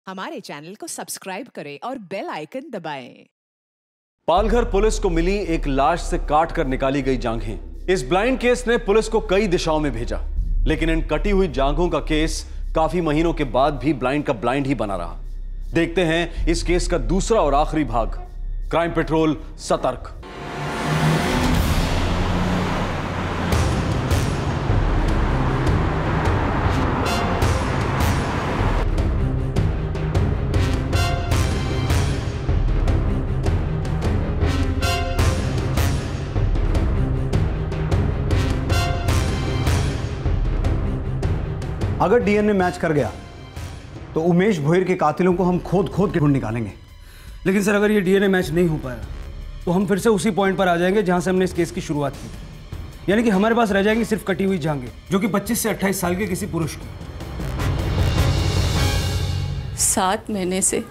हमारे चैनल को सब्सक्राइब करें और बेल आइकन दबाएं। पालघर पुलिस को मिली एक लाश से काट कर निकाली गई जांघें। इस ब्लाइंड केस ने पुलिस को कई दिशाओं में भेजा, लेकिन इन कटी हुई जांघों का केस काफी महीनों के बाद भी ब्लाइंड का ब्लाइंड ही बना रहा। देखते हैं इस केस का दूसरा और आखिरी भाग, क्राइम पेट्रोल सतर्क। अगर डीएनए मैच कर गया तो उमेश भोयर के कातिलों को हम खोद खोद के ढूंढ निकालेंगे। लेकिन सर, अगर ये डीएनए मैच नहीं हो पाया तो हम फिर से उसी पॉइंट पर आ जाएंगे जहां से हमने इस केस की शुरुआत की, यानी कि हमारे पास रह जाएंगी सिर्फ कटी हुई जांघें, जो कि 25 से 28 साल के किसी पुरुष की। 7 महीने से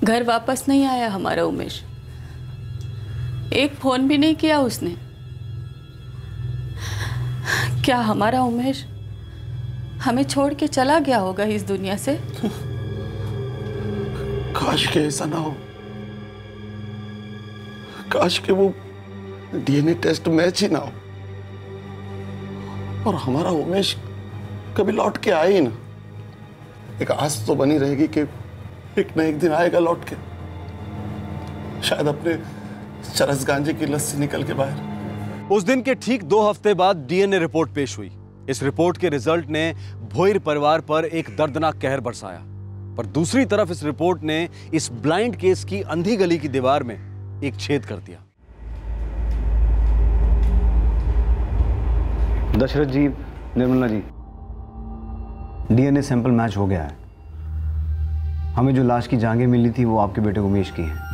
घर वापस नहीं आया हमारा उमेश। एक फोन भी नहीं किया उसने। क्या हमारा उमेश हमें छोड़ के चला गया होगा इस दुनिया से? काश के ऐसा ना हो। काश के वो डीएनए टेस्ट मैच ही ना हो और हमारा उमेश कभी लौट के आए ही ना। एक आस तो बनी रहेगी कि एक ना एक दिन आएगा लौट के, शायद अपने चरस गांजे की लस्सी निकल के बाहर। उस दिन के ठीक 2 हफ्ते बाद डीएनए रिपोर्ट पेश हुई। इस रिपोर्ट के रिजल्ट ने भोयर परिवार पर एक दर्दनाक कहर बरसाया, पर दूसरी तरफ इस रिपोर्ट ने इस ब्लाइंड केस की अंधी गली की दीवार में एक छेद कर दिया। दशरथ जी, Nirmala ji, DNA sample match हो गया है। हमें जो लाश की जांघें मिली थी वो आपके बेटे उमेश की हैं।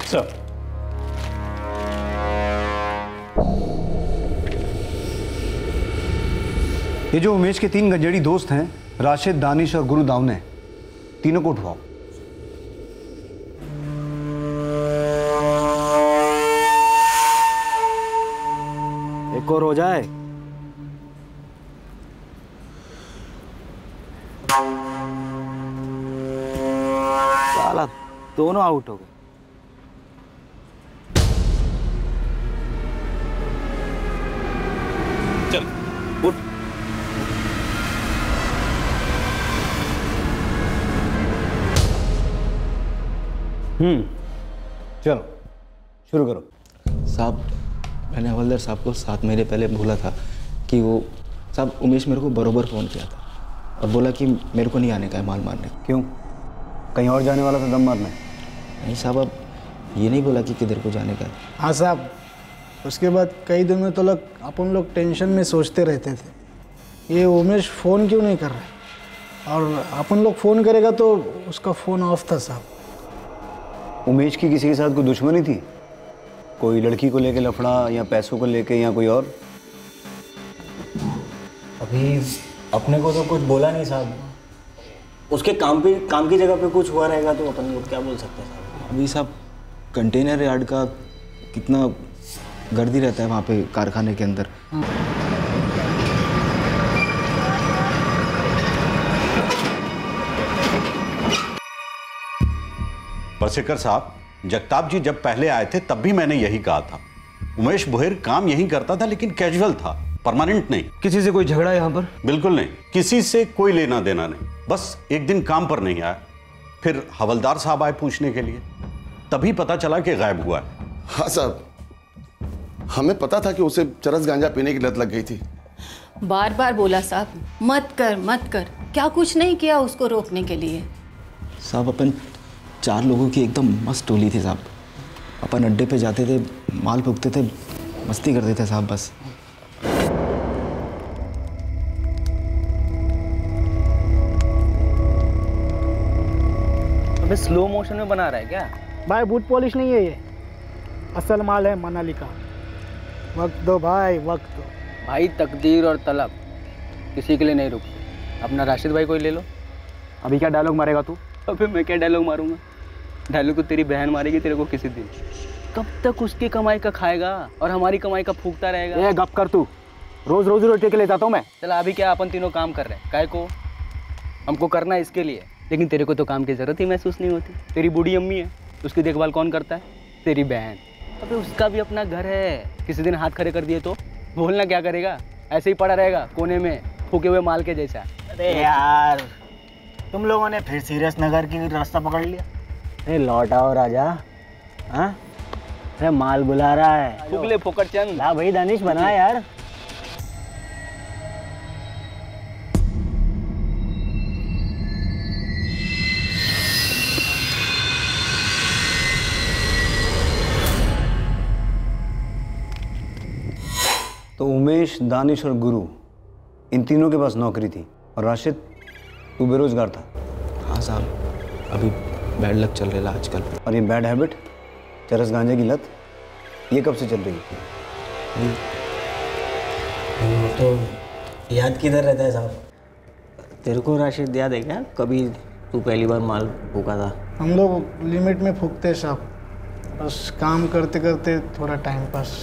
सर, ये जो उमेश के 3 गंजेड़ी दोस्त हैं, राशिद, दानिश और गुरु दावने, तीनों को उठवाओ। एक और हो जाए। साला दोनों आउट हो गए। चल उठ। चलो शुरू करो। साहब, मैंने हवलदार साहब को 7 महीने पहले बोला था कि वो साहब उमेश मेरे को बरोबर फ़ोन किया था और बोला कि मेरे को नहीं आने का है माल मारने। क्यों? कहीं और जाने वाला था दम मारने? नहीं साहब, अब ये नहीं बोला कि किधर को जाने का है। हाँ साहब, उसके बाद कई दिनों तो अपन लोग टेंशन में सोचते रहते थे ये उमेश फ़ोन क्यों नहीं कर रहा है, और अपन लोग फ़ोन करेगा तो उसका फ़ोन ऑफ था साहब। उमेश की किसी के साथ कोई दुश्मनी थी? कोई लड़की को लेके लफड़ा या पैसों को लेके या कोई और? अभी अपने को तो कुछ बोला नहीं साहब। उसके काम की जगह पे कुछ हुआ रहेगा तो अपन लोग क्या बोल सकते हैं साहब। अभी साहब कंटेनर यार्ड का कितना गर्दी रहता है वहाँ पे कारखाने के अंदर। परसेकर साहब, जगताप जी जब पहले आए थे तब भी मैंने यही कहा था। उमेश भोयर काम यही करता था, लेकिन कैजुअल था, परमानेंट नहीं। किसी से कोई झगड़ा यहाँ पर? बिल्कुल नहीं, किसी से कोई लेना देना नहीं। बस एक दिन काम पर नहीं आया, फिर हवलदार साहब आए पूछने के लिए, तभी पता चला कि गायब हुआ है। हाँ साहब, हमें पता था कि उसे चरस गांजा पीने की लत लग गई थी। बार बार बोला साहब, मत कर। क्या कुछ नहीं किया उसको रोकने के लिए? साहब अपन 4 लोगों की एकदम मस्त टोली थी साहब। अपन अड्डे पे जाते थे, माल फूकते थे, मस्ती करते थे साहब बस। अबे स्लो मोशन में बना रहा है क्या? भाई बूट पॉलिश नहीं है ये, असल माल है मनाली का। वक्त दो भाई, वक्त दो। भाई तकदीर और तलब किसी के लिए नहीं रुकती। अपना राशिद भाई को ही ले लो। अभी क्या डायलॉग मारेगा तू? अबे मैं क्या डायलॉग मारूंगा? डायलॉग तो तेरी बहन मारेगी तेरे को किसी दिन। कब तक उसकी कमाई का खाएगा और हमारी कमाई का फूकता रहेगा? ए गप कर तू, रोज रोज रोटी के ले जाता हूँ मैं। चला अभी क्या अपन तीनों काम कर रहे हैं, काय को हमको करना है इसके लिए, लेकिन तेरे को तो काम की जरूरत ही महसूस नहीं होती। तेरी बूढ़ी अम्मी है, उसकी देखभाल कौन करता है? तेरी बहन। अबे उसका भी अपना घर है, किसी दिन हाथ खड़े कर दिए तो बोलना क्या करेगा? ऐसे ही पड़ा रहेगा कोने में फूके हुए माल के जैसा। अरे यार तुम लोगों ने फिर सीरियस नगर की रास्ता पकड़ लिया। अरे लौट आओ राजा। हाँ अरे माल बुला रहा है। फुगले फोकट चंद। ला भाई दानिश बना यार। तो उमेश, दानिश और गुरु, इन तीनों के पास नौकरी थी और राशिद तू बेरोजगार था। हाँ साहब, अभी बैड लक चल रहा है आजकल। और ये बैड हैबिट, चरस गांजे की लत, ये कब से चल रही है? वो तो याद किधर रहता है साहब? तेरे को राशिद याद है क्या कभी तू पहली बार माल फूका था? हम लोग लिमिट में फूकते साहब, बस काम करते करते थोड़ा टाइम पास।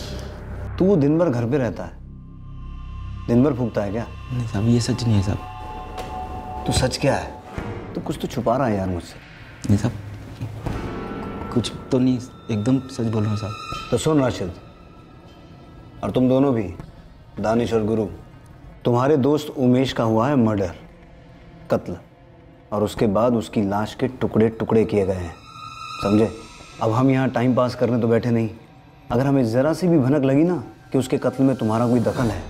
तू दिन भर घर पे रहता है, दिन भर फूकता है क्या? नहीं साहब ये सच नहीं है साहब। तो सच क्या है? तो कुछ तो छुपा रहा है यार मुझसे। नहीं साहब कुछ तो नहीं, एकदम सच बोल रहा हूँ साहब। तो सुन राशिद, और तुम दोनों भी, दानिश और गुरु, तुम्हारे दोस्त उमेश का हुआ है मर्डर, कत्ल, और उसके बाद उसकी लाश के टुकड़े टुकड़े किए गए हैं, समझे? अब हम यहाँ टाइम पास करने तो बैठे नहीं। अगर हमें ज़रा सी भी भनक लगी ना कि उसके कत्ल में तुम्हारा कोई दखल है,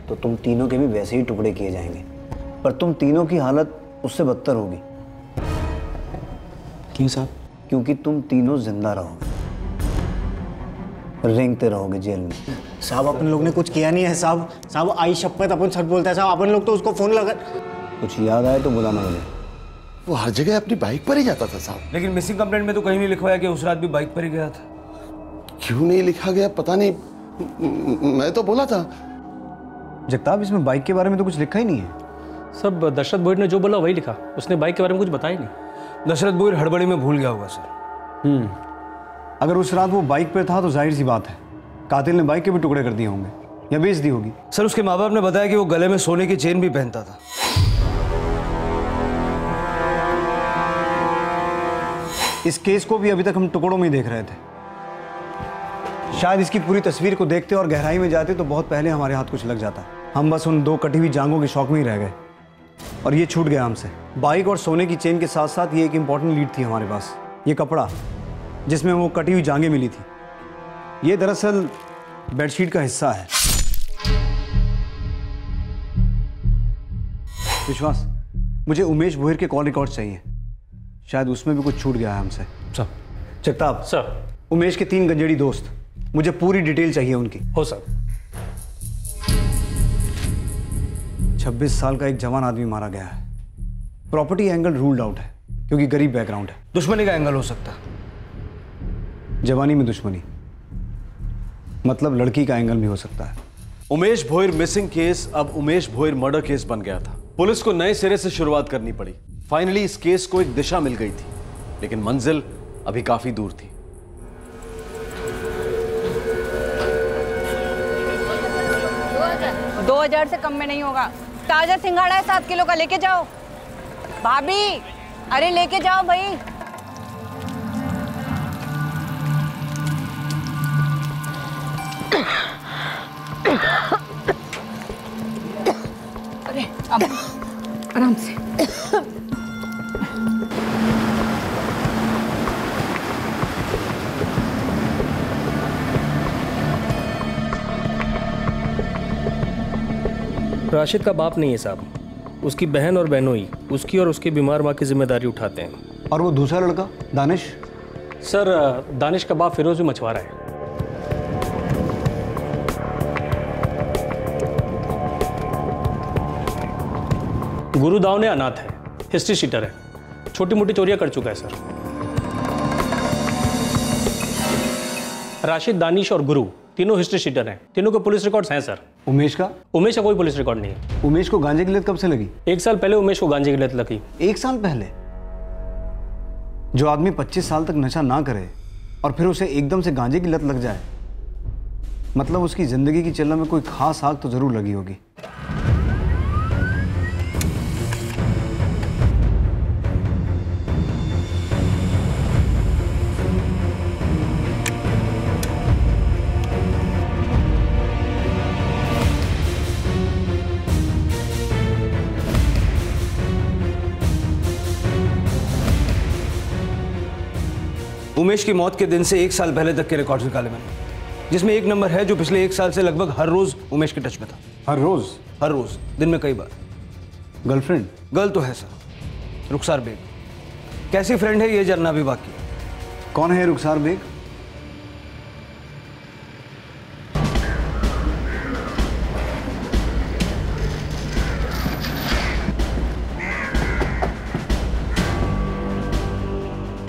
तो तुम तीनों के भी वैसे ही टुकड़े किए जाएंगे, पर तुम तीनों की हालत उससे बदतर होगी। क्यों साहब? क्योंकि तुम तीनों जिंदा रहोगे, रेंगते रहोगे जेल में। साहब अपन लोग ने कुछ किया नहीं है साहब। साहब आई शपथ अपन सच बोलता है साहब। अपन लोग तो उसको फोन लगा। कुछ याद आए तो बुलाना मुझे। वो हर जगह अपनी बाइक पर ही जाता था साहब। लेकिन मिसिंग कंप्लेंट में तो कहीं नहीं लिखवाया कि उस रात भी बाइक पर ही गया था। क्यों नहीं लिखा गया पता नहीं, मैं तो बोला था। जगताप, इसमें बाइक के बारे में तो कुछ लिखा ही नहीं है। सब दशरथ बोयर ने जो बोला वही लिखा, उसने बाइक के बारे में कुछ बताया ही नहीं। दशरथ बोयर हड़बड़ी में भूल गया होगा सर। अगर उस रात वो बाइक पे था तो जाहिर सी बात है कातिल ने बाइक के भी टुकड़े कर दिए होंगे या बेच दी होगी। सर उसके माँ बाप ने बताया कि वो गले में सोने की चेन भी पहनता था। इस केस को भी अभी तक हम टुकड़ों में ही देख रहे थे। शायद इसकी पूरी तस्वीर को देखते और गहराई में जाते तो बहुत पहले हमारे हाथ कुछ लग जाता। हम बस उन दो कटी हुई जांघों के शौक में ही रह गए और ये छूट गया हमसे। बाइक और सोने की चेन के साथ साथ ये एक इंपॉर्टेंट लीड थी हमारे पास, ये कपड़ा जिसमें वो कटी हुई जांघें मिली थी। ये दरअसल बेडशीट का हिस्सा है। विश्वास, मुझे उमेश बोहिर के कॉल रिकॉर्ड चाहिए, शायद उसमें भी कुछ छूट गया है हमसे। सर। जगताप सर। उमेश के 3 गंजेड़ी दोस्त, मुझे पूरी डिटेल चाहिए उनकी। हो सर। 26 साल का एक जवान आदमी मारा गया है। प्रॉपर्टी एंगल रूल्ड आउट है क्योंकि गरीब बैकग्राउंड है। दुश्मनी का एंगल हो सकता, जवानी में दुश्मनी मतलब लड़की का एंगल भी हो सकता है। उमेश भोयर मिसिंग केस अब उमेश भोयर मर्डर केस बन गया था। पुलिस को नए सिरे से शुरुआत करनी पड़ी। फाइनली इस केस को एक दिशा मिल गई थी, लेकिन मंजिल अभी काफी दूर थी। 2000 से कम में नहीं होगा। ताजा सिंघाड़ा है 7 किलो का, लेके जाओ। भाभी अरे लेके जाओ भाई। अरे अब आराम से। राशिद का बाप नहीं है साहब, उसकी बहन और बहनोई उसकी और उसकी बीमार माँ की जिम्मेदारी उठाते हैं। और वो दूसरा लड़का दानिश? सर दानिश का बाप फिरोज भी मछुआरा है। गुरुदाव ने अनाथ है, हिस्ट्री शीटर है, छोटी मोटी चोरियां कर चुका है सर। राशिद, दानिश और गुरु तीनों हिस्ट्री शीटर हैं। तीनों के पुलिस रिकॉर्ड्स हैं सर। उमेश का? उमेश का कोई पुलिस रिकॉर्ड नहीं है। उमेश को गांजे की लत कब से लगी? 1 साल पहले उमेश को गांजे की लत लगी। 1 साल पहले? जो आदमी 25 साल तक नशा ना करे और फिर उसे एकदम से गांजे की लत लग जाए, मतलब उसकी जिंदगी की चलना में कोई खास आग तो जरूर लगी होगी। उमेश की मौत के दिन से 1 साल पहले तक के रिकॉर्ड्स निकाले मैंने, जिसमें एक नंबर है जो पिछले 1 साल से लगभग हर रोज उमेश के टच में था। हर रोज? हर रोज, दिन में कई बार। गर्लफ्रेंड? गर्ल तो है सर, रुखसार बेग। कैसी फ्रेंड है ये जानना भी बाकी है। कौन है रुखसार बेग?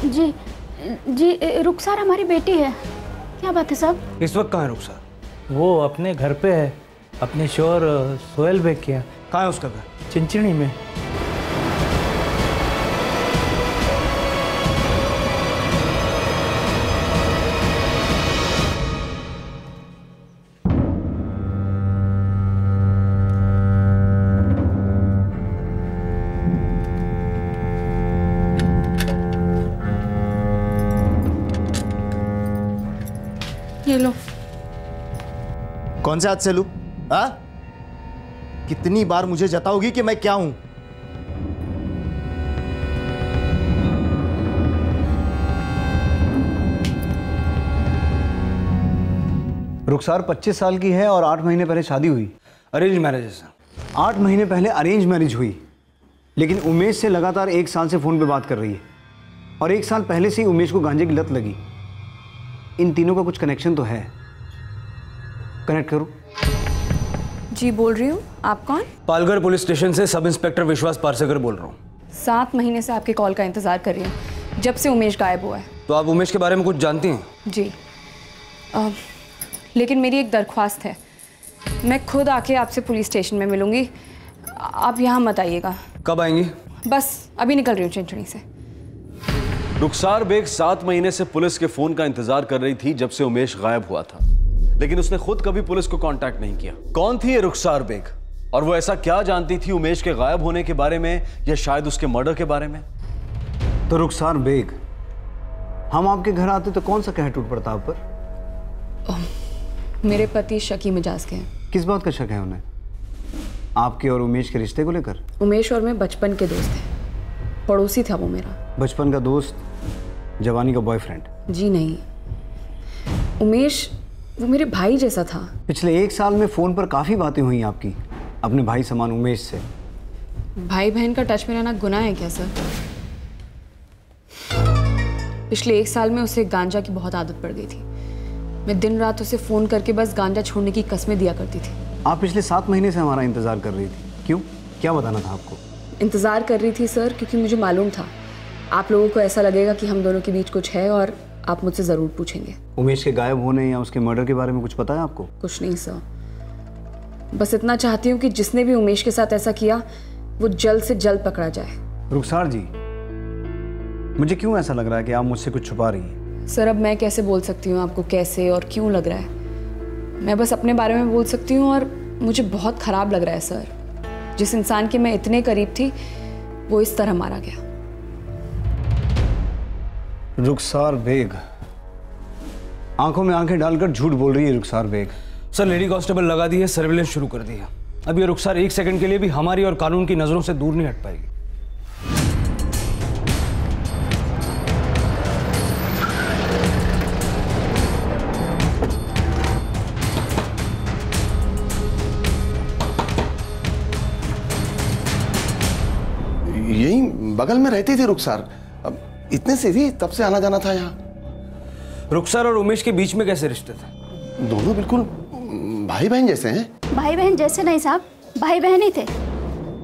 जी जी, रुखसार हमारी बेटी है। क्या बात है साहब? इस वक्त कहाँ है रुखसार? वो अपने घर पे है, अपने शोर सोहेल बेग के। कहाँ है उसका घर? चिंचिणी में। ये लो। कौन से हाथ से लूं? हाँ? कितनी बार मुझे जताओगी कि मैं क्या हूं? रुखसार 25 साल की है और 8 महीने पहले शादी हुई। अरेंज मैरिज है सर। 8 महीने पहले अरेंज मैरिज हुई, लेकिन उमेश से लगातार 1 साल से फोन पे बात कर रही है और 1 साल पहले से ही उमेश को गांजे की लत लगी। इन तीनों का कुछ कनेक्शन तो है। कनेक्ट करो। जी बोल रही हूँ। आप कौन? पालघर पुलिस स्टेशन से सब इंस्पेक्टर विश्वास पारसेकर बोल रहा हूँ। 7 महीने से आपके कॉल का इंतजार कर रही हूँ, जब से उमेश गायब हुआ है। तो आप उमेश के बारे में कुछ जानती हैं? जी लेकिन मेरी एक दरख्वास्त है। मैं खुद आके आपसे पुलिस स्टेशन में मिलूंगी, आप यहाँ मत आइएगा। कब आएंगी? बस अभी निकल रही हूँ चिंचणी से। रुखसार बेग 7 महीने से पुलिस के फोन का इंतजार कर रही थी जब से उमेश गायब हुआ था, लेकिन उसने खुद कभी पुलिस को कांटेक्ट नहीं किया। कौन थी ये रुखसार बेग और वो ऐसा क्या जानती थी उमेश के गायब होने के बारे में या शायद उसके मर्डर के बारे में? तो रुखसार बेग, हम आपके घर आते तो कौन सा कह टूट पड़ता आप पर? मेरे पति शकी मिजाज के हैं। किस बात का शक है उन्हें? आपके और उमेश के रिश्ते को लेकर? उमेश और मैं बचपन के दोस्त हैं, पड़ोसी था वो मेरा। बचपन का दोस्त, जवानी का बॉयफ्रेंड? जी नहीं, उमेश वो मेरे भाई जैसा था। पिछले 1 साल में फोन पर काफी बातें हुई आपकी अपने भाई समान उमेश से। भाई बहन का टच में रहना गुनाह है क्या सर? पिछले 1 साल में उसे गांजा की बहुत आदत पड़ गई थी। मैं दिन रात उसे फोन करके बस गांजा छोड़ने की कस्में दिया करती थी। आप पिछले 7 महीने से हमारा इंतजार कर रही थी, क्यों? क्या बताना था आपको? इंतजार कर रही थी सर क्योंकि मुझे मालूम था आप लोगों को ऐसा लगेगा कि हम दोनों के बीच कुछ है और आप मुझसे ज़रूर पूछेंगे। उमेश के गायब होने या उसके मर्डर के बारे में कुछ पता है आपको? कुछ नहीं सर, बस इतना चाहती हूँ कि जिसने भी उमेश के साथ ऐसा किया वो जल्द से जल्द पकड़ा जाए। रुखसार जी, मुझे क्यों ऐसा लग रहा है कि आप मुझसे कुछ छुपा रही हैं? सर अब मैं कैसे बोल सकती हूँ आपको कैसे और क्यों लग रहा है? मैं बस अपने बारे में बोल सकती हूँ और मुझे बहुत ख़राब लग रहा है सर। जिस इंसान के मैं इतने करीब थी वो इस तरह मारा गया। रुखसार बेग, आंखों में आंखें डालकर झूठ बोल रही है रुखसार बेग। सर लेडी कांस्टेबल लगा दी है, सर्विलेंस शुरू कर दी है। अब ये रुखसार 1 सेकंड के लिए भी हमारी और कानून की नजरों से दूर नहीं हट पाएगी। यही बगल में रहती थी रुखसार, अब इतने से भी तब से आना जाना था यहाँ। रुखसार और उमेश के बीच में कैसे रिश्ते थे? दोनों बिल्कुल भाई बहन जैसे हैं। भाई बहन जैसे नहीं साहब, भाई बहन ही थे।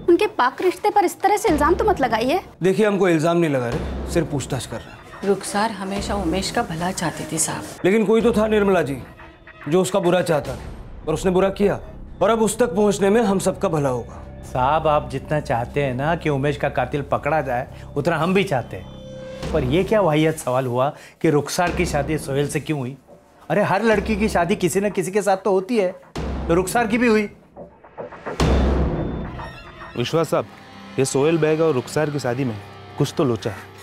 उनके पाक रिश्ते पर इस तरह से इल्जाम तो मत लगाइए। देखिए हमको इल्जाम नहीं लगा रहे, सिर्फ पूछताछ कर रहे हैं। रुखसार हमेशा उमेश का भला चाहती थी साहब। लेकिन कोई तो था निर्मला जी जो उसका बुरा चाहता और उसने बुरा किया, और अब उस तक पहुंचने में हम सबका भला होगा। साहब आप जितना चाहते हैं ना कि उमेश का कातिल पकड़ा जाए, उतना हम भी चाहते हैं। पर यह क्या वाहियात सवाल हुआ कि रुखसार की शादी सोहेल से क्यों हुई? अरे हर लड़की की शादी किसी न किसी के साथ तो होती है, तो रुखसार की भी हुई। विश्वास साहब, ये सोहेल बैग और रुखसार की शादी में कुछ तो लोचा है।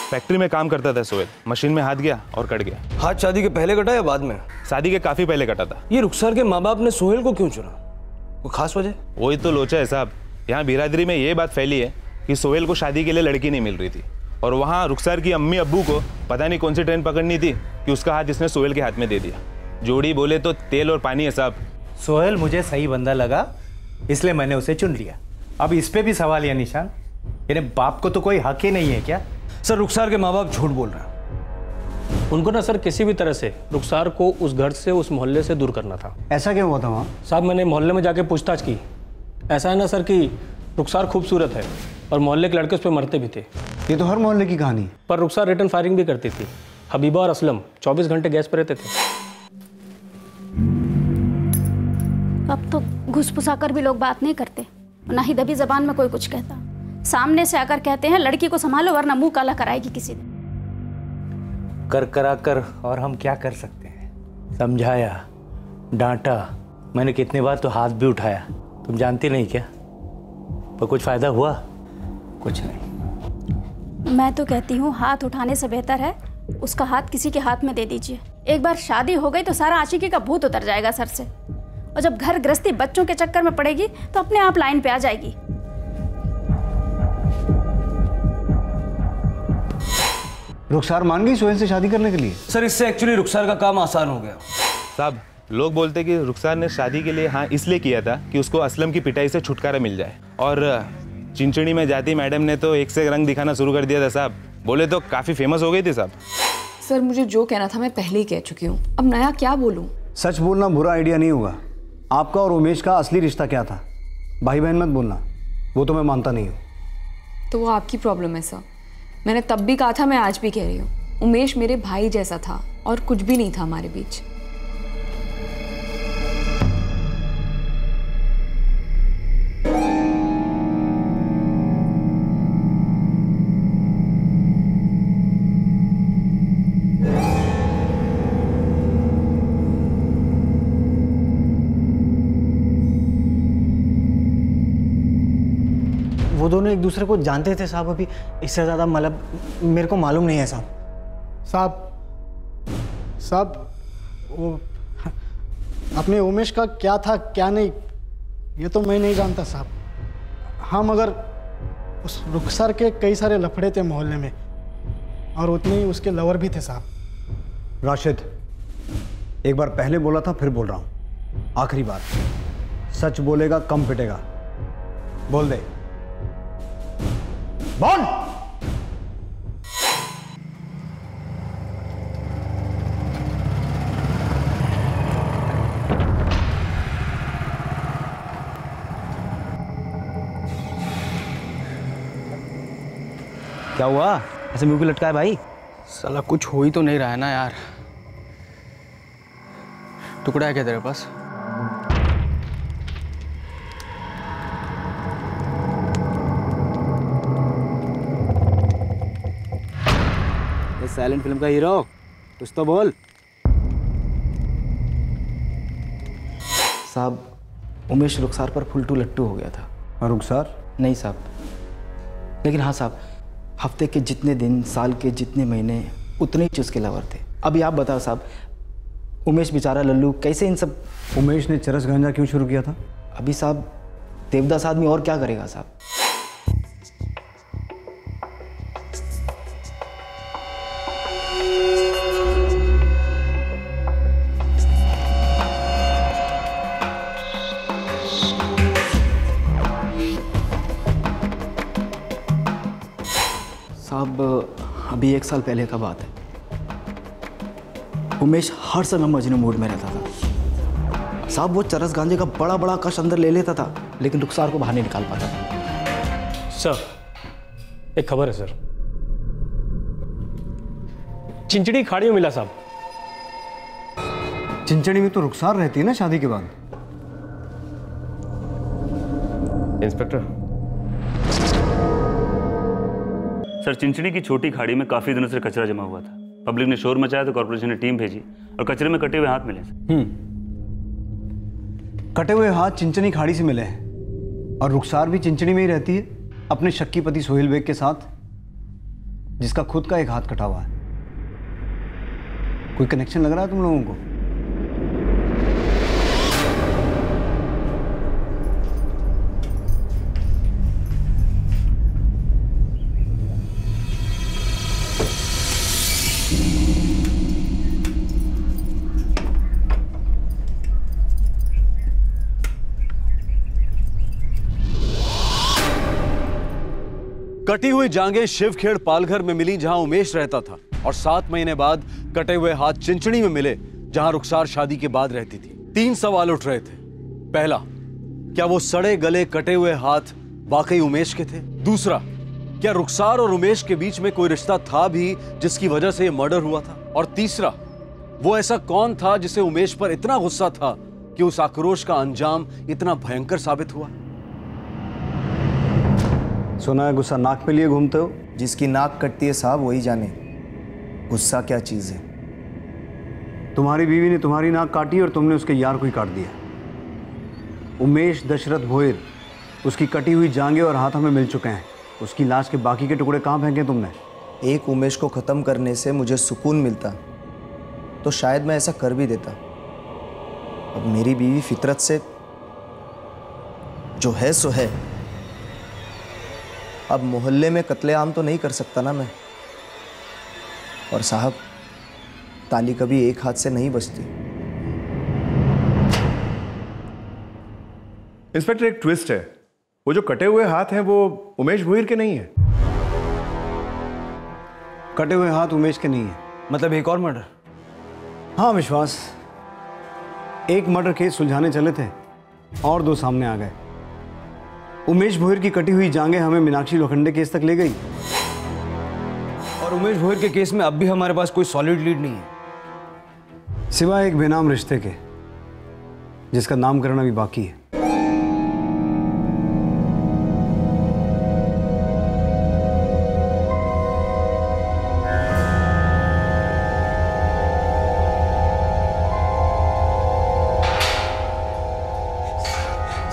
फैक्ट्री में काम करता था सोहेल, मशीन में हाथ गया और कट गया। हाथ शादी के पहले कटा या बाद में? शादी के काफी पहले कटा था। ये रुखसार के माँ बाप ने सोहेल को क्यों चुना? कोई खास वजह? वही तो लोचा है साहब। यहाँ बिरादरी में ये बात फैली है कि सोहेल को शादी के लिए लड़की नहीं मिल रही थी, और वहाँ रुखसार की अम्मी अब्बू को पता नहीं कौन सी ट्रेन पकड़नी थी कि उसका हाथ इसने सोहेल के हाथ में दे दिया। जोड़ी बोले तो तेल और पानी है साहब। सोहेल मुझे सही बंदा लगा, इसलिए मैंने उसे चुन लिया। अब इस पे भी सवाल या निशान? यानी बाप को तो कोई हक ही नहीं है क्या? सर रुखसार के माँ बाप झूठ बोल रहे हैं। उनको ना सर किसी भी तरह से रुखसार को उस घर से, उस मोहल्ले से दूर करना था। ऐसा क्या हुआ था वहाँ? साहब मैंने मोहल्ले में जाके पूछताछ की। ऐसा है ना सर कि रुखसार खूबसूरत है और मोहल्ले के लड़के उस पर मरते भी थे। ये तो हर मोहल्ले की कहानी है। पर रुखसार रिटर्न फायरिंग भी करती थी। हबीबा और असलम 24 घंटे गैस पर रहते थे। अब तो घुस पुसा कर भी लोग बात नहीं करते, ना ही दबी जबान में कोई कुछ कहता। सामने से आकर कहते हैं लड़की को संभालो वरना मुंह काला कराएगी किसी दिन। कर करा कर और हम क्या कर सकते हैं? समझाया, डांटा, मैंने कितनी बार तो हाथ भी उठाया, तुम जानती नहीं क्या? पर कुछ फायदा हुआ? कुछ नहीं। मैं तो कहती हूँ हाथ उठाने से बेहतर है उसका हाथ किसी के हाथ में दे दीजिए। एक बार शादी हो गई तो सारा आशिकी का भूत उतर जाएगा सर से, और जब घर गृहस्थी बच्चों के चक्कर में पड़ेगी तो अपने आप लाइन पे आ जाएगी। रुखसार मान गई सोहेल से शादी करने के लिए? सर इससे एक्चुअली रुखसार का काम आसान हो गया। साहब लोग बोलते कि रुखसार ने शादी के लिए हाँ इसलिए किया था कि उसको असलम की पिटाई से छुटकारा मिल जाए, और चिंचणी में जाती मैडम ने तो एक से रंग दिखाना शुरू कर दिया था साहब। बोले तो काफ़ी फेमस हो गई थी साहब। सर मुझे जो कहना था मैं पहले ही कह चुकी हूँ, अब नया क्या बोलूँ? सच बोलना बुरा आइडिया नहीं होगा। आपका और उमेश का असली रिश्ता क्या था? भाई बहन मत बोलना, वो तो मैं मानता नहीं हूँ। तो वो आपकी प्रॉब्लम है सर। मैंने तब भी कहा था, मैं आज भी कह रही हूँ, उमेश मेरे भाई जैसा था और कुछ भी नहीं था हमारे बीच। वो दोनों एक दूसरे को जानते थे साहब? अभी इससे ज़्यादा मतलब मेरे को मालूम नहीं है साहब। साहब वो अपने उमेश का क्या था क्या नहीं ये तो मैं नहीं जानता साहब। हाँ मगर उस रुखसार के कई सारे लफड़े थे मोहल्ले में, और उतने ही उसके लवर भी थे साहब। राशिद, एक बार पहले बोला था फिर बोल रहा हूँ, आखिरी बार, सच बोलेगा कम पिटेगा। बोल दे, बोल। क्या हुआ? ऐसे मुंह क्यों लटका है भाई? साला कुछ हो ही तो नहीं रहा है ना यार। टुकड़ा है क्या तेरे पास? ये साइलेंट फिल्म का हीरो, कुछ तो बोल। साहब उमेश रुखसार पर फुलटू लट्टू हो गया था। और रुखसार? नहीं साहब, लेकिन हाँ साहब, हफ्ते के जितने दिन, साल के जितने महीने, उतने ही उसके लवर थे। अभी आप बताओ साहब, उमेश बेचारा लल्लू कैसे इन सब। उमेश ने चरस गांजा क्यों शुरू किया था? अभी साहब देवदास आदमी और क्या करेगा साहब। साहब अभी 1 साल पहले का बात है। उमेश हर समय मजनू मूड में रहता था साहब। वो चरस गांजे का बड़ा बड़ा कश अंदर ले लेता था लेकिन रुखसार को बाहर नहीं निकाल पाता। सर, एक खबर है सर। चिंचड़ी खाड़ी में मिला साहब। चिंचड़ी में तो रुखसार रहती है ना शादी के बाद। इंस्पेक्टर सर, चिंचड़ी की छोटी खाड़ी में काफी दिनों से कचरा जमा हुआ था। पब्लिक ने शोर मचाया तो कॉर्पोरेशन ने टीम भेजी और कचरे में कटे हुए हाथ मिले। कटे हुए हाथ चिंचड़ी खाड़ी से मिले हैं और रुखसार भी चिंचड़ी में ही रहती है अपने शक्की पति सोहेल बेग के साथ, जिसका खुद का एक हाथ कटा हुआ है। कोई कनेक्शन लग रहा है तुम लोगों को? कटी हुई जांघें शिवखेड़ पालघर में मिली जहां उमेश रहता था, और 7 महीने बाद कटे हुए हाथ चिंचड़ी में मिले जहां रुखसार शादी के बाद रहती थी। 3 सवाल उठ रहे थे। पहला, क्या वो सड़े गले कटे हुए हाथ वाकई उमेश के थे? दूसरा, क्या रुखसार और उमेश के बीच में कोई रिश्ता था भी जिसकी वजह से यह मर्डर हुआ था? और तीसरा, वो ऐसा कौन था जिसे उमेश पर इतना गुस्सा था कि उस आक्रोश का अंजाम इतना भयंकर साबित हुआ? सुना है गुस्सा नाक पे लिए घूमते हो? जिसकी नाक कटती है साहब वही जाने गुस्सा क्या चीज है। तुम्हारी बीवी ने तुम्हारी नाक काटी और तुमने उसके यार को ही काट दिया। उमेश दशरथ भोयर, उसकी कटी हुई जांघें और हाथ हमें मिल चुके हैं। उसकी लाश के बाकी के टुकड़े कहाँ फेंके तुमने? एक उमेश को खत्म करने से मुझे सुकून मिलता तो शायद मैं ऐसा कर भी देता। अब मेरी बीवी फितरत से जो है सो है। अब मोहल्ले में कत्लेआम तो नहीं कर सकता ना मैं। और साहब, ताली कभी एक हाथ से नहीं बजती। इंस्पेक्टर, एक ट्विस्ट है। वो जो कटे हुए हाथ हैं वो उमेश भोयर के नहीं है। कटे हुए हाथ उमेश के नहीं है। मतलब एक और मर्डर? हाँ विश्वास, एक मर्डर केस सुलझाने चले थे और 2 सामने आ गए। उमेश भोयर की कटी हुई जांघें हमें मीनाक्षी लोखंडे केस तक ले गई, और उमेश भोयर के केस में अब भी हमारे पास कोई सॉलिड लीड नहीं है, सिवाय एक बेनाम रिश्ते के जिसका नामकरण अभी बाकी है।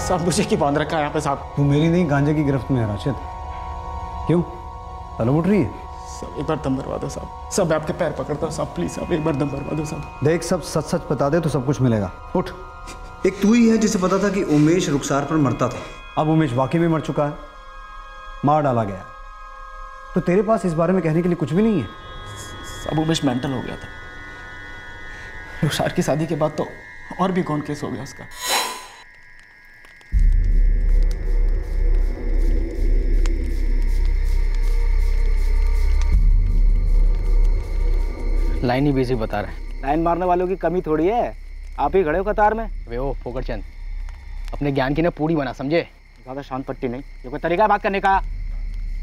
साहब, मुझे क्यों बांध रखा है यहाँ पे साहब? तू मेरी नहीं गांजे की गिरफ्त में है राशिद। क्यों तलब उठ रही है? सब एक बार दम भरवा दो साहब। सब आपके पैर पकड़ता हूँ साहब, प्लीज साहब एक बार दम भरवा दो साहब। देख, सब सच सच बता दे तो सब कुछ मिलेगा। उठ। एक तू ही है जिसे पता था कि उमेश रुखसार पर मरता था। अब उमेश वाकई में मर चुका है, मार डाला गया। तो तेरे पास इस बारे में कहने के लिए कुछ भी नहीं है? सब उमेश मेंटल हो गया था। रुखसार की शादी के बाद तो और भी कौन केस हो गया उसका। लाइन ही बिजी बता रहे हैं। लाइन मारने वालों की कमी थोड़ी है, आप ही खड़े हो कतार में। वे ओ फोकरचंद, अपने ज्ञान की ना पूरी बना, समझे? ज़्यादा शांत पट्टी नहीं। ये कोई तरीका है बात करने का?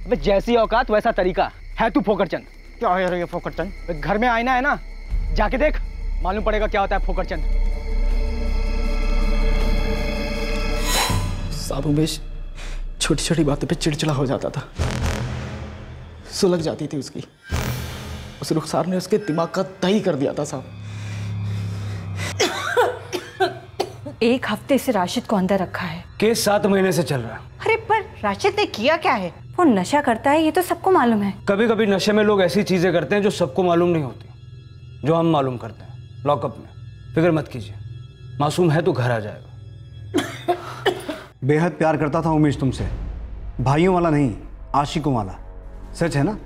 अबे जैसी औकात वैसा तरीका है तू फोकरचंद। क्या है ये फोकरचंद? घर में आईना है ना, जाके देख, मालूम पड़ेगा क्या होता है फोकरचंद। साहब, उमेश छोटी छोटी बातों पे चिड़चिड़ा हो जाता था, सुलग जाती थी उसकी। उस रुखसार ने उसके दिमाग का तही कर दिया था साहब। 1 हफ्ते से राशिद को अंदर रखा है। केस 7 महीने से चल रहा है। अरे पर राशिद ने किया क्या है? वो नशा करता है, ये तो सबको मालूम है। कभी कभी नशे में लोग ऐसी चीजें करते हैं जो सबको मालूम नहीं होती, जो हम मालूम करते हैं लॉकअप में। फिक्र मत कीजिए, मासूम है तो घर आ जाएगा। बेहद प्यार करता था उमेश तुमसे, भाइयों वाला नहीं, आशिकों वाला। सच है ना?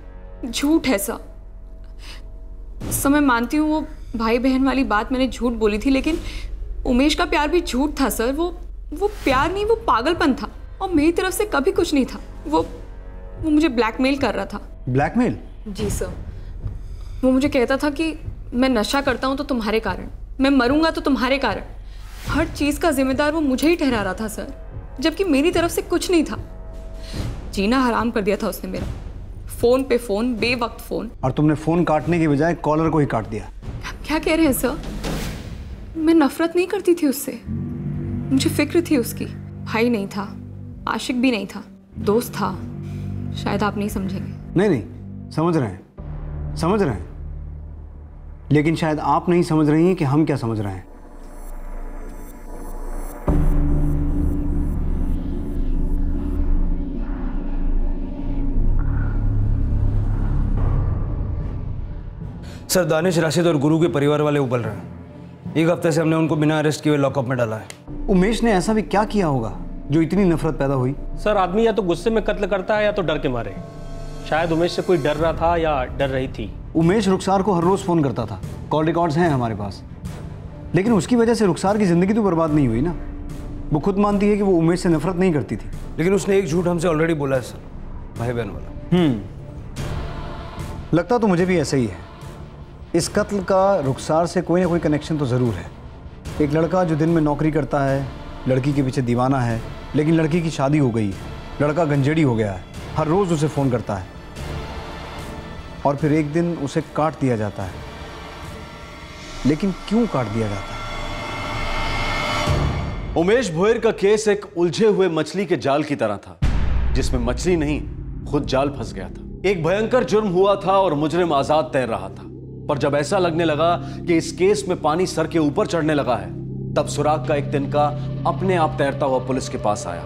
झूठ है सा। मैं मानती हूँ वो भाई बहन वाली बात मैंने झूठ बोली थी, लेकिन उमेश का प्यार भी झूठ था सर। वो प्यार नहीं, वो पागलपन था, और मेरी तरफ से कभी कुछ नहीं था। वो मुझे ब्लैकमेल कर रहा था। ब्लैकमेल? जी सर। वो मुझे कहता था कि मैं नशा करता हूँ तो तुम्हारे कारण, मैं मरूंगा तो तुम्हारे कारण। हर चीज़ का जिम्मेदार वो मुझे ही ठहरा रहा था सर। जबकि मेरी तरफ से कुछ नहीं था। जीना हराम कर दिया था उसने मेरा। फोन पे फोन, बेवक्त फोन। और तुमने फोन काटने की बजाय कॉलर को ही काट दिया। क्या कह रहे हैं सर? मैं नफरत नहीं करती थी उससे, मुझे फिक्र थी उसकी। भाई नहीं था, आशिक भी नहीं था, दोस्त था। शायद आप नहीं समझेंगे। नहीं, समझ रहे हैं, समझ रहे हैं, लेकिन शायद आप नहीं समझ रही हैं कि हम क्या समझ रहे हैं। सर, दानिश, राशिद और गुरु के परिवार वाले उबल रहे हैं। एक हफ्ते से हमने उनको बिना अरेस्ट किए लॉकअप में डाला है। उमेश ने ऐसा भी क्या किया होगा जो इतनी नफरत पैदा हुई? सर, आदमी या तो गुस्से में कत्ल करता है या तो डर के मारे। शायद उमेश से कोई डर रहा था या डर रही थी। उमेश रुखसार को हर रोज फोन करता था, कॉल रिकॉर्ड्स हैं हमारे पास। लेकिन उसकी वजह से रुखसार की जिंदगी तो बर्बाद नहीं हुई ना। वो खुद मानती है कि वो उमेश से नफरत नहीं करती थी। लेकिन उसने एक झूठ हमसे ऑलरेडी बोला है सर, भाई बहन वाला। लगता तो मुझे भी ऐसा ही है। इस कत्ल का रुखसार से कोई ना कोई कनेक्शन तो ज़रूर है। एक लड़का जो दिन में नौकरी करता है, लड़की के पीछे दीवाना है, लेकिन लड़की की शादी हो गई है, लड़का गंजेड़ी हो गया है, हर रोज़ उसे फ़ोन करता है और फिर एक दिन उसे काट दिया जाता है। लेकिन क्यों काट दिया जाता है? उमेश भोयर का केस एक उलझे हुए मछली के जाल की तरह था, जिसमें मछली नहीं, खुद जाल फंस गया था। एक भयंकर जुर्म हुआ था और मुजरिम आजाद तैर रहा था। पर जब ऐसा लगने लगा कि इस केस में पानी सर के ऊपर चढ़ने लगा है, तब सुराग का एक तिनका अपने आप तैरता हुआ पुलिस के पास आया।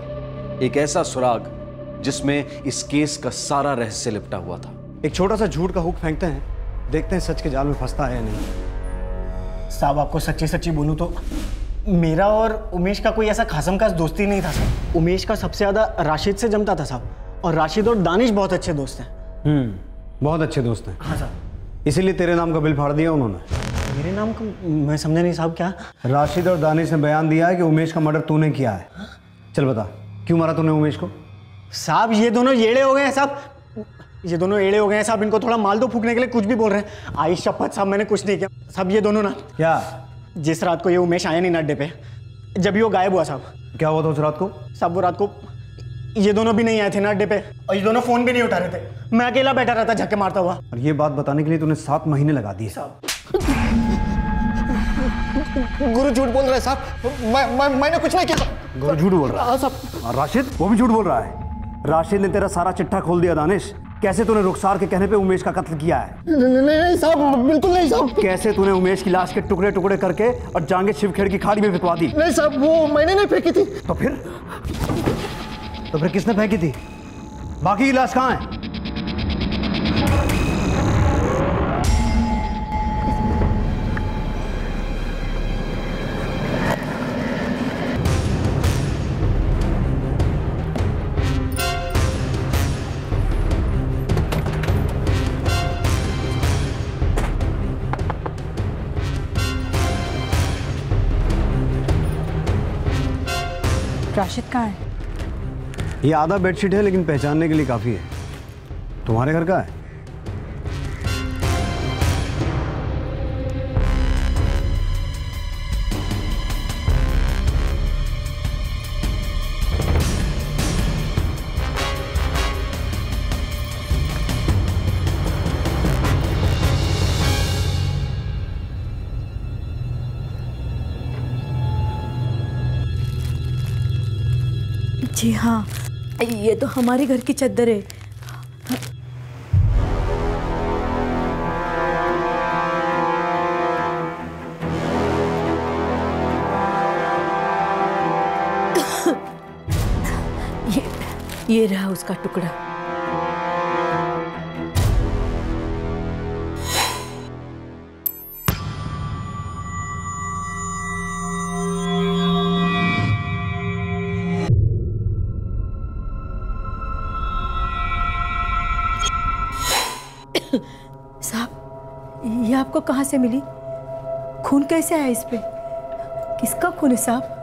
एक ऐसा सुराग जिसमें इस केस का सारा रहस्य लिपटा हुआ था। एक छोटा सा झूठ का हुक फेंकते हैं, देखते हैं सच के जाल में फंसता है या नहीं। साहब, आपको सच्ची सच्ची बोलूं तो मेरा और उमेश का कोई ऐसा खासमखास दोस्ती नहीं था साहब। उमेश का सबसे ज्यादा राशिद से जमता था साहब, और राशिद और दानिश बहुत अच्छे दोस्त हैं। बहुत अच्छे दोस्त हैं। हाँ साहब। इसीलिए तेरे नाम का बिल फाड़ दिया उन्होंने। मेरे नाम का? मैं समझा नहीं साहब। क्या? राशिद और दानिश ने बयान दिया है कि उमेश का मर्डर तूने किया है। चल बता, क्यों मारा तूने उमेश को? साहब, ये दोनों येड़े हो गए हैं साहब, ये दोनों एड़े हो गए हैं साहब। इनको थोड़ा माल दो फूकने के लिए कुछ भी बोल रहे हैं। आई शपथ साहब, मैंने कुछ नहीं किया साहब। ये दोनों ना, क्या? जिस रात को ये उमेश आया नहीं ना अड्डे पे, जब ही वो गायब हुआ साहब। क्या हुआ था उस रात को? साहब, वो रात को ये दोनों भी नहीं आए थे ना अड्डे पे, और ये दोनों फोन भी नहीं उठा रहे थे। मैं अकेला बैठा रहता झक्के मारता हुआ। और ये बात बताने के लिए तूने 7 महीने लगा दिए साहब। गुरु झूठ बोल रहा है साहब, मैंने कुछ नहीं किया। गुरु झूठ बोल रहा है साहब। और राशिद, वो भी झूठ बोल रहा है। राशिद ने तेरा सारा चिट्ठा खोल दिया। दानिश, कैसे तूने रुखसार के कहने पे उमेश का कत्ल किया है? नहीं साहब, बिल्कुल नहीं साहब। कैसे तूने उमेश की लाश के टुकड़े टुकड़े करके और जांघें शिवखेड़ की खाड़ी में फेंकवा दी? नहीं साहब, वो मैंने नहीं फेंकी थी। तो फिर किसने फेंकी थी? बाकी की लाश कहाँ है? राशिद कहाँ है? ये आधा बेडशीट है, लेकिन पहचानने के लिए काफी है। तुम्हारे घर का है? जी हाँ, ये तो हमारे घर की चद्दर है। ये रहा उसका टुकड़ा। साहब, ये आपको कहाँ से मिली? खून कैसे आया इस पे? किसका खून है साहब?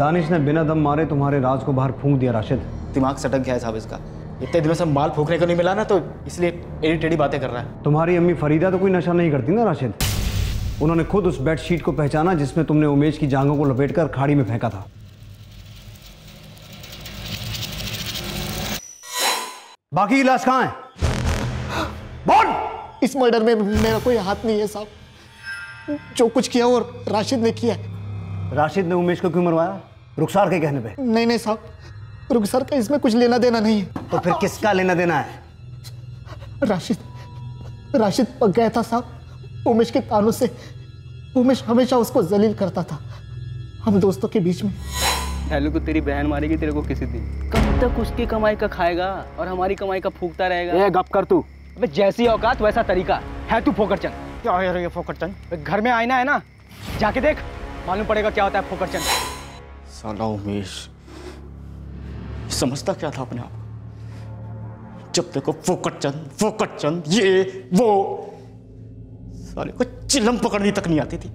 दानिश ने बिना दम मारे तुम्हारे राज को बाहर फूंक दिया राशिद। दिमाग सटक गया है साहब इसका। इतने दिनों से माल फूकने को नहीं मिला ना, तो इसलिए टेढ़ी टेढ़ी बातें कर रहा है। तुम्हारी अम्मी फरीदा तो कोई नशा नहीं करती ना राशिद। उन्होंने खुद उस बेडशीट को पहचाना जिसमें तुमने उमेश की जांघों को लपेटकर खाड़ी में फेंका था। बाकी लाश कहाँ है? बोल! इस मर्डर में मेरा कोई हाथ नहीं है साहब। जो कुछ किया वो राशिद ने किया है। राशिद ने उमेश को क्यों मरवाया? रुखसार के कहने पे? नहीं साहब, रुखसार का इसमें कुछ लेना देना नहीं है। तो फिर किसका लेना देना है? राशिद पक गया था साहब उमेश के तानों से। उमेश हमेशा उसको जलील करता था हम दोस्तों के बीच में। हेलो को तेरी बहन मारेगी तेरे को किसी दिन। कब तक उसकी कमाई का खाएगा और हमारी कमाई का फूकता रहेगा? गप कर तू। अबे जैसी औकात वैसा तरीका है। तू फोकरचंद। क्या है ये फोकरचंद? घर में आईना है ना, जाके देख, मालूम पड़ेगा क्या होता है फोकरचंद। साला उमेश समझता क्या था अपने आप? जब देखो फोकरचंद ये वो। साले को चिलम पकड़नी तक नहीं आती थी।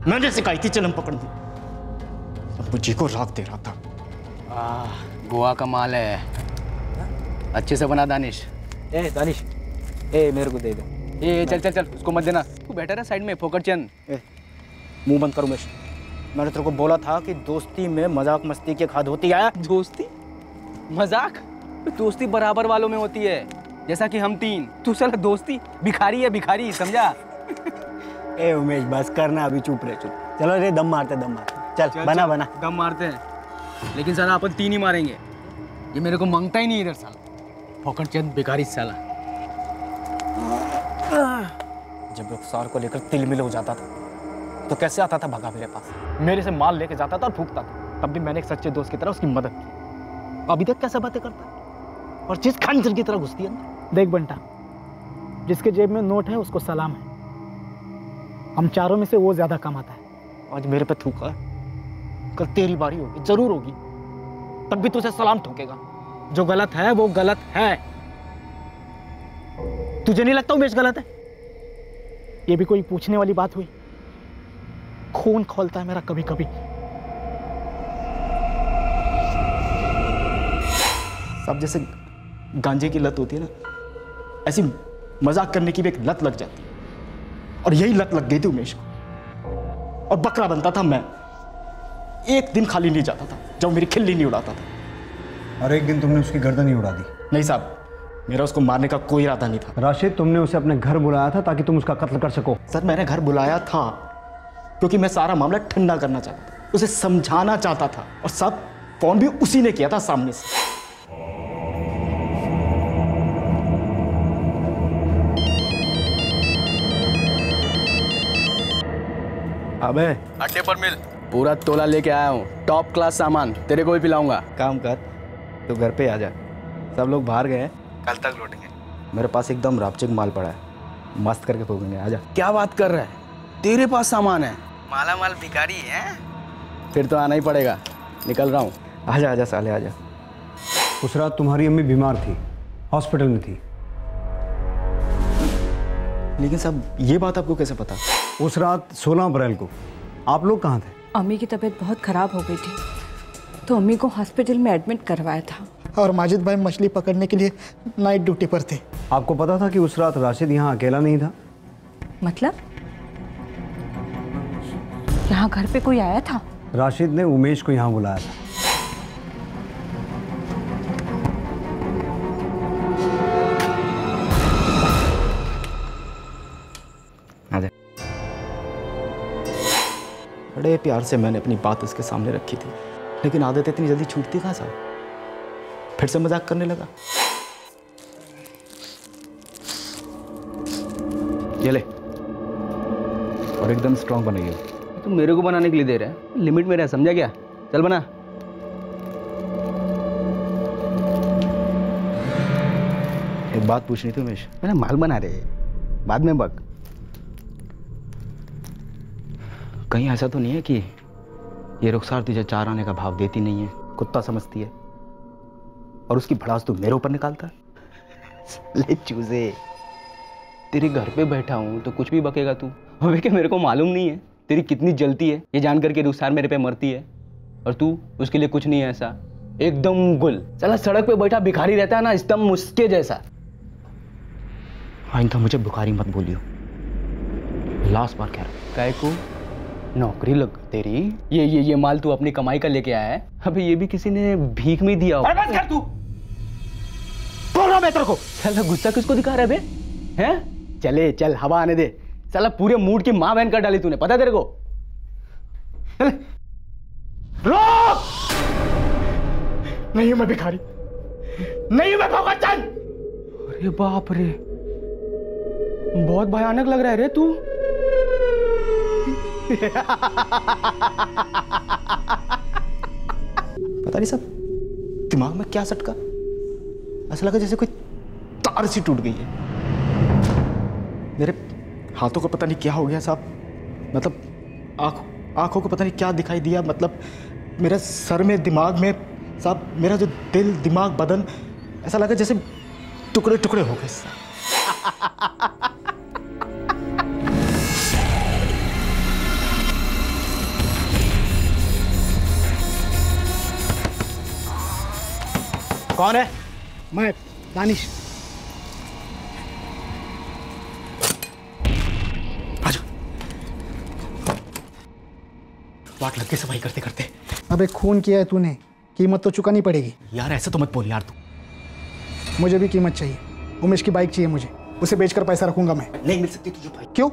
मैंने सिखाई थी चिलम पकड़नी। मुझे को राख दे रहा था। गोवा का माल है, अच्छे से बना दानिश। दानिश मेरे को दे दे। चल उसको मत देना। तू बैठा रहा साइड में फोकरचंद। मुंह बंद कर उमेश। मैंने तेरे को बोला था कि दोस्ती में मजाक मस्ती की खाद होती है। दोस्ती मजाक? दोस्ती बराबर वालों में होती है, जैसा कि हम तीन। तू साला दोस्ती भिखारी है, भिखारी, समझा? उमेश बस करना, अभी चुप रहे चुप। चलो रे दम मारते चल बना दम मारते हैं, लेकिन साला अपन तीन ही मारेंगे। ये मेरे को मांगता ही नहीं इधर साला फोकरचंद भिखारी साला। जब रुखसार को लेकर तिल मिल हो जाता था तो कैसे आता था भगा मेरे पास, मेरे से माल लेके जाता था और फूकता था। तब भी मैंने एक सच्चे दोस्त की तरह उसकी मदद की। अभी तक कैसे बातें करता है और जिस खंजर की तरह घुसती है। देख बंटा, जिसके जेब में नोट है उसको सलाम है। हम चारों में से वो ज्यादा कमाता है। आज मेरे पे थूका है, कल तेरी बारी होगी, जरूर होगी, तब भी तुझे सलाम ठोकेगा। जो गलत है वो गलत है। तुझे नहीं लगता उमेश गलत है? ये भी कोई पूछने वाली बात हुई? खून खोलता है मेरा कभी कभी। सब जैसे गांजे की लत होती है ना, ऐसी मजाक करने की भी एक लत लग जाती है। और यही लत लग गई थी उमेश को। और बकरा बनता था मैं। एक दिन खाली नहीं जाता था जब मेरी खिल्ली नहीं उड़ाता था। और एक दिन तुमने उसकी गर्दन ही उड़ा दी। नहीं साहब, मेरा उसको मारने का कोई इरादा नहीं था। राशिद, तुमने उसे अपने घर बुलाया था ताकि तुम उसका कत्ल कर सको। सर मैंने घर बुलाया था क्योंकि मैं सारा मामला ठंडा करना चाहता था, उसे समझाना चाहता था। और सब फोन भी उसी ने किया था सामने से। अबे अड्डे पर मिल, पूरा तोला लेके आया हूँ, टॉप क्लास सामान, तेरे को भी पिलाऊंगा। काम कर, तो घर पे आ जा। सब लोग बाहर गए हैं, कल तक लौटेंगे। मेरे पास एकदम रापचिक माल पड़ा है, मस्त करके फूकेंगे। आजा। क्या बात कर रहा है? तेरे पास सामान है? माला माल भिखारी है? फिर तो आना ही पड़ेगा, निकल रहा हूँ। आजा आजा साले आजा। उस रात तुम्हारी अम्मी बीमार थी, हॉस्पिटल में थी। लेकिन साहब ये बात आपको कैसे पता? उस रात 16 अप्रैल को आप लोग कहाँ थे? अम्मी की तबीयत बहुत ख़राब हो गई थी, तो अम्मी को हॉस्पिटल में एडमिट करवाया था। और माजिद भाई मछली पकड़ने के लिए नाइट ड्यूटी पर थे। आपको पता था कि उस रात राशिद यहाँ अकेला नहीं था? मतलब यहाँ घर पे कोई आया था? राशिद ने उमेश को यहाँ बुलाया था। बड़े प्यार से मैंने अपनी बात उसके सामने रखी थी, लेकिन आदत इतनी जल्दी छूटती कहाँ साहब? फिर से मजाक करने लगा। ये ले, और एकदम स्ट्रांग बनाइए। तुम मेरे को बनाने के लिए दे रहा है? लिमिट में रह, समझा क्या? चल बना। एक बात पूछनी थी उमेश। मेरा माल बना रहे, बाद में बक। कहीं ऐसा तो नहीं है कि ये रुखसार तुझे 4 आने का भाव देती नहीं है, कुत्ता समझती है, और उसकी भड़ास तू मेरे ऊपर निकालता है? ले चूजे, तेरे घर पे बैठा हूँ तो कुछ भी बकेगा तू। अबे क्या मेरे को मालूम नहीं है तेरी कितनी जलती है ये जानकर के रुखसार मेरे पे मरती है? और तू उसके लिए कुछ नहीं है ऐसा, एकदम गुल। साला सड़क पे बैठा भिखारी रहता है ना, एकदम उसके जैसा। आइंदा मुझे भिखारी मत बोलियो, लास्ट बार कह रहा हूं। काय को नौकरी लग तेरी? ये माल तू अपनी कमाई का लेके आया है? अबे ये भी किसी ने भीख में दिया होगा। बस कर तू, बोल रहा मैं तेरे को। साला गुस्सा किसको दिखा रहा है बे? हैं? चले चल, हवा आने दे। साला पूरे मूड की मां बहन कर डाली तूने, पता है तेरे को? रोक! नहीं मैं भिखारी, नहीं मैं भगवान। अरे बाप रे, बहुत भयानक लग रहा है रे तू। पता नहीं सब दिमाग में क्या सटका, ऐसा लगा जैसे कोई तार सी टूट गई है। मेरे हाथों को पता नहीं क्या हो गया साहब, मतलब आंखों को पता नहीं क्या दिखाई दिया, मतलब मेरे सर में, दिमाग में साहब, मेरा जो दिल, दिमाग, बदन, ऐसा लगा जैसे टुकड़े टुकड़े हो गए साहब। कौन है? मैं दानिश। वाट लग के सफाई करते करते। अबे खून किया है तूने, कीमत तो चुकानी पड़ेगी। यार ऐसा तो मत बोल यार तू। मुझे भी कीमत चाहिए। उमेश की बाइक चाहिए मुझे, उसे बेचकर पैसा रखूंगा मैं। नहीं मिल सकती तुझे बाइक। क्यों?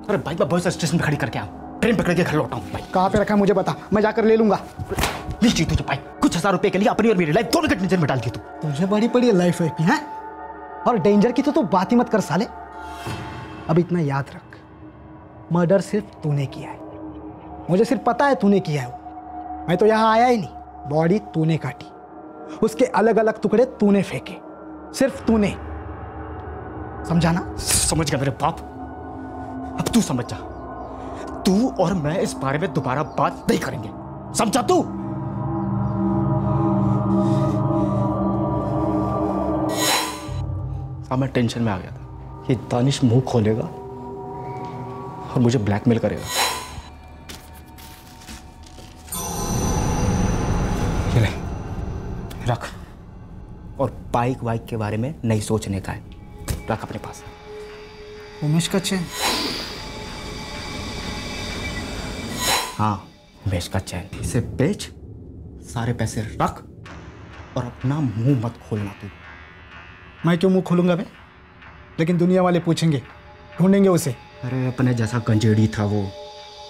अरे बाइक मैं बस स्टेशन पे खड़ी करके आऊँ, ट्रेन पकड़ के घर लौटा हूँ। बाइक कहाँ पे रखा है मुझे बता, मैं जाकर ले लूंगा। मिल चाहिए तुझे बाइक, कुछ 1000 रुपए के लिए अपनी और मेरी लाइफ दोनों के डेंजर में डाल दी तू। तुझे बड़ी पड़ी है लाइफ की, हैं? और डेंजर की तो बात ही मत कर साले। अब इतना याद रख, मर्डर सिर्फ तूने किया है। मुझे सिर्फ पता है तूने किया है, मैं तो यहाँ आया ही नहीं। बॉडी तूने काटी, उसके अलग अलग टुकड़े तूने फेंके, सिर्फ तूने। समझा ना? समझ गया मेरे बाप, अब तू समझ जा। तू और मैं इस बारे में दोबारा बात नहीं करेंगे, समझा तू? अब मैं टेंशन में आ गया था, ये दानिश मुंह खोलेगा और मुझे ब्लैकमेल करेगा। चले रख, और बाइक वाइक के बारे में नहीं सोचने का है, रख अपने पास। उमेश का चैन? हाँ उमेश का चैन, इसे बेच, सारे पैसे रख और अपना मुंह मत खोलना तू। मैं क्यों मुंह खोलूंगा बे? लेकिन दुनिया वाले पूछेंगे, ढूंढेंगे उसे। अरे अपने जैसा गंजेड़ी था वो,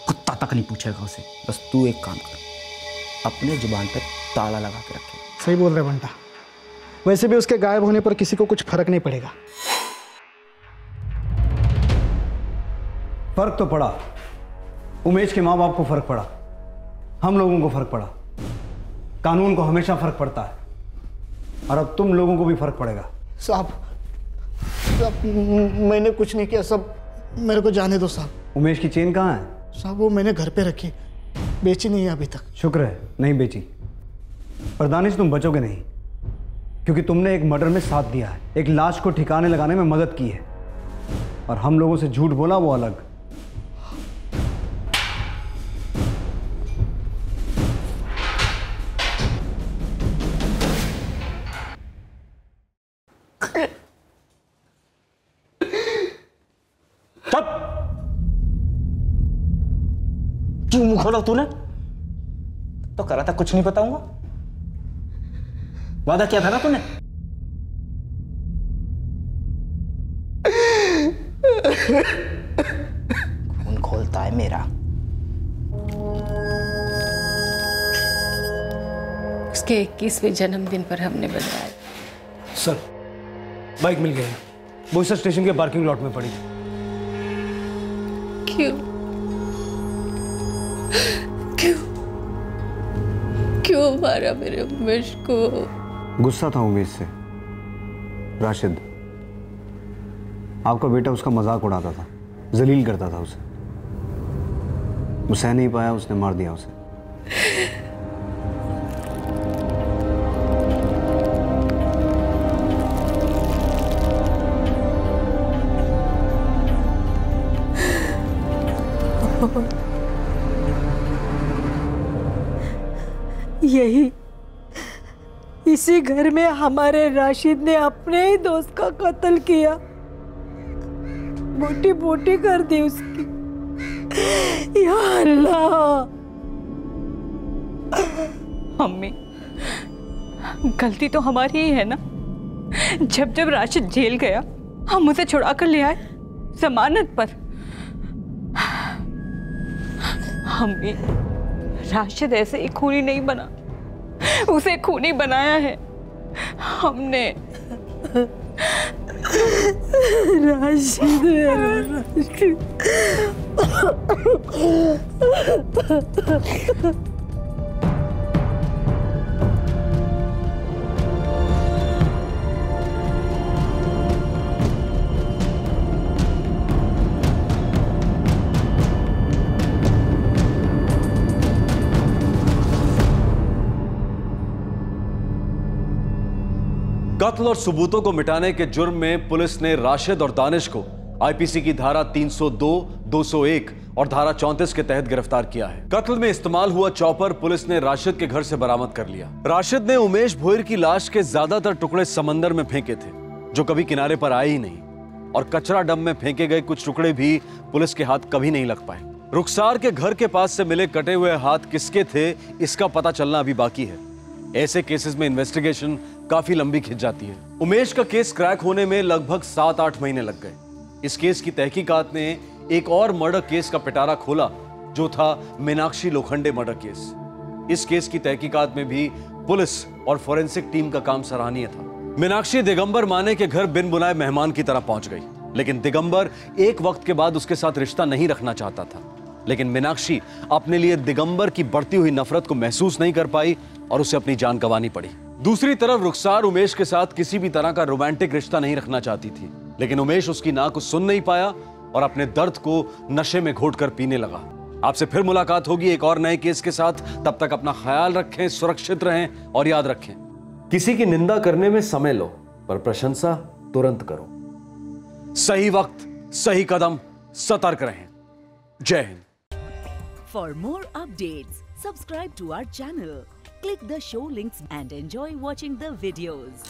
कुत्ता तक नहीं पूछेगा उसे। बस तू एक काम कर, अपने जुबान पे ताला लगा के रखे। सही बोल रहे बंटा, वैसे भी उसके गायब होने पर किसी को कुछ फर्क नहीं पड़ेगा। फर्क तो पड़ा, उमेश के माँ बाप को फर्क पड़ा, हम लोगों को फर्क पड़ा, कानून को हमेशा फर्क पड़ता है, और अब तुम लोगों को भी फर्क पड़ेगा। साहब मैंने कुछ नहीं किया, सब मेरे को जाने दो साहब। उमेश की चेन कहाँ है? साहब वो मैंने घर पे रखी, बेची नहीं है अभी तक। शुक्र है नहीं बेची, पर दानिश तुम बचोगे नहीं, क्योंकि तुमने एक मर्डर में साथ दिया है, एक लाश को ठिकाने लगाने में मदद की है, और हम लोगों से झूठ बोला वो अलग। क्यों मुंह खोला तूने? तो करा था कुछ नहीं बताऊंगा, वादा किया था ना तूने। खून खोलता है मेरा। उसके 21वें जन्मदिन पर हमने बनवाया। सर बाइक मिल गई है, बोईसर स्टेशन के पार्किंग लॉट में पड़ी। क्यों क्यों क्यों मारा मेरे उमेश को? गुस्सा था उमेश से। राशिद, आपका बेटा उसका मजाक उड़ाता था, जलील करता था उसे, वो सह नहीं पाया, उसने मार दिया उसे। यही इसी घर में हमारे राशिद ने अपने ही दोस्त का कत्ल किया, बोटी बोटी कर दी उसकी। या अल्लाह। मम्मी, गलती तो हमारी ही है ना। जब राशिद जेल गया हम उसे छुड़ा कर ले आए जमानत पर। मम्मी, राशिद ऐसे ही खूनी नहीं बना, उसे खूनी बनाया है हमने। राशिद कत्ल और सबूतों को मिटाने के जुर्म में पुलिस ने राशिद और दानिश को आईपीसी की धारा 302, 201 और धारा 34 के तहत गिरफ्तार किया है। कत्ल में इस्तेमाल हुआ चॉपर पुलिस ने राशिद के घर से बरामद कर लिया। राशिद ने उमेश भोईर की लाश के ज्यादातर टुकड़े समंदर में फेंके थे, जो कभी किनारे पर आए ही नहीं, और कचरा डंप में फेंके गए कुछ टुकड़े भी पुलिस के हाथ कभी नहीं लग पाए। रुखसार के घर के पास से मिले कटे हुए हाथ किसके थे, इसका पता चलना अभी बाकी है। ऐसे केसेस में इन्वेस्टिगेशन काफी लंबी खिंच जाती है। उमेश का केस क्रैक होने में लगभग 7-8 महीने लग गए। इस केस की तहकीकात ने एक और मर्डर केस का पिटारा खोला, जो था मीनाक्षी लोखंडे मर्डर केस। इस केस की तहकीकात में भी पुलिस और फोरेंसिक टीम का काम सराहनीय था। मीनाक्षी दिगंबर माने के घर बिन बुलाए मेहमान की तरह पहुंच गई, लेकिन दिगंबर एक वक्त के बाद उसके साथ रिश्ता नहीं रखना चाहता था। लेकिन मीनाक्षी अपने लिए दिगंबर की बढ़ती हुई नफरत को महसूस नहीं कर पाई और उसे अपनी जान गंवानी पड़ी। दूसरी तरफ रुखसार उमेश के साथ किसी भी तरह का रोमांटिक रिश्ता नहीं रखना चाहती थी, लेकिन उमेश उसकी ना को सुन नहीं पाया और अपने दर्द को नशे में घोटकर पीने लगा। आपसे फिर मुलाकात होगी एक और नए केस के साथ। तब तक अपना ख्याल रखें, सुरक्षित रहें और याद रखें, किसी की निंदा करने में समय लो, पर प्रशंसा तुरंत करो। सही वक्त, सही कदम, सतर्क रहें। जय Hind. For more updates, subscribe to our channel, click the show links and enjoy watching the videos.